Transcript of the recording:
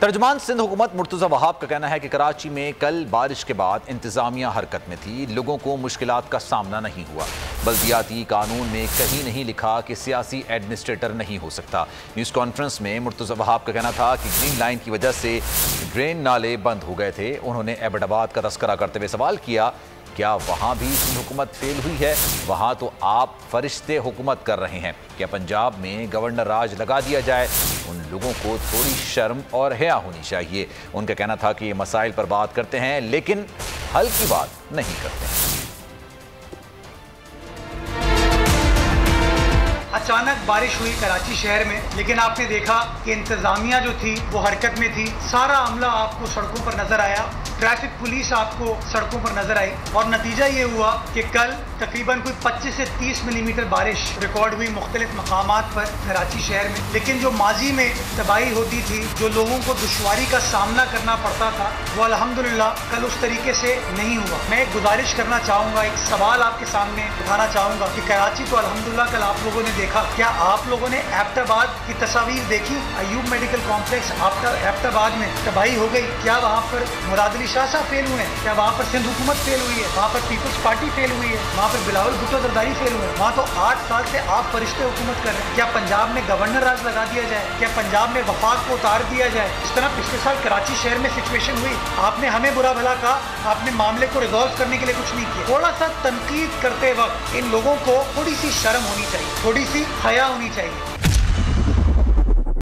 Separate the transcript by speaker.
Speaker 1: तर्जुमान सिंध हुकूमत मुर्तज़ा वहाब का कहना है कि कराची में कल बारिश के बाद इंतजामिया हरकत में थी, लोगों को मुश्किलात का सामना नहीं हुआ। बल्दियाती कानून में कहीं नहीं लिखा कि सियासी एडमिनिस्ट्रेटर नहीं हो सकता। न्यूज़ कॉन्फ्रेंस में मुर्तज़ा वहाब का कहना था कि ग्रीन लाइन की वजह से ड्रेन नाले बंद हो गए थे। उन्होंने एबटाबाद का तस्करा करते हुए सवाल किया, क्या वहाँ भी सिंध हुकूमत फेल हुई है? वहाँ तो आप फरिश्ते हुकूमत कर रहे हैं। क्या पंजाब में गवर्नर राज लगा दिया जाए? उन लोगों को थोड़ी शर्म और हया होनी चाहिए। उनका कहना था कि ये मसाइल पर बात करते हैं लेकिन हल की बात नहीं करते हैं।
Speaker 2: अचानक बारिश हुई कराची शहर में, लेकिन आपने देखा कि इंतजामिया जो थी वो हरकत में थी। सारा अमला आपको सड़कों पर नजर आया, ट्रैफिक पुलिस आपको सड़कों पर नजर आई और नतीजा ये हुआ कि कल तकरीबन कोई 25 से 30 मिलीमीटर बारिश रिकॉर्ड हुई मुख्तलिफ मकामात पर कराची शहर में। लेकिन जो माजी में तबाही होती थी, जो लोगों को दुश्वारी का सामना करना पड़ता था, वो अल्हम्दुलिल्लाह कल उस तरीके से नहीं हुआ। मैं एक गुजारिश करना चाहूँगा, एक सवाल आपके सामने उठाना चाहूँगा कि कराची तो अल्हम्दुलिल्लाह कल आप लोगों ने देखा, क्या आप लोगों ने एबटाबाद की तस्वीर देखी? अयूब मेडिकल कॉम्प्लेक्स एबटाबाद में तबाही हो गई। क्या वहाँ पर मुराद अली शाह साहब फेल हुए हैं? क्या वहाँ पर सिंध हुकूमत फेल हुई है? वहाँ पर पीपल्स पार्टी फेल हुई है? वहाँ पर बिलावल भुट्टो जरदारी फेल हुए हैं? वहाँ तो 8 साल से आप फरिश्ते हुकूमत कर रहे हैं। क्या पंजाब में गवर्नर राज लगा दिया जाए? क्या पंजाब में वफाक को उतार दिया जाए? इस तरह पिछले साल कराची शहर में सिचुएशन हुई, आपने हमें बुरा भला कहा, आपने मामले को रिजॉल्व करने के लिए कुछ नहीं किया। थोड़ा सा तनकीद करते वक्त इन लोगों को थोड़ी सी शर्म होनी चाहिए, थोड़ी सी हया होनी चाहिए।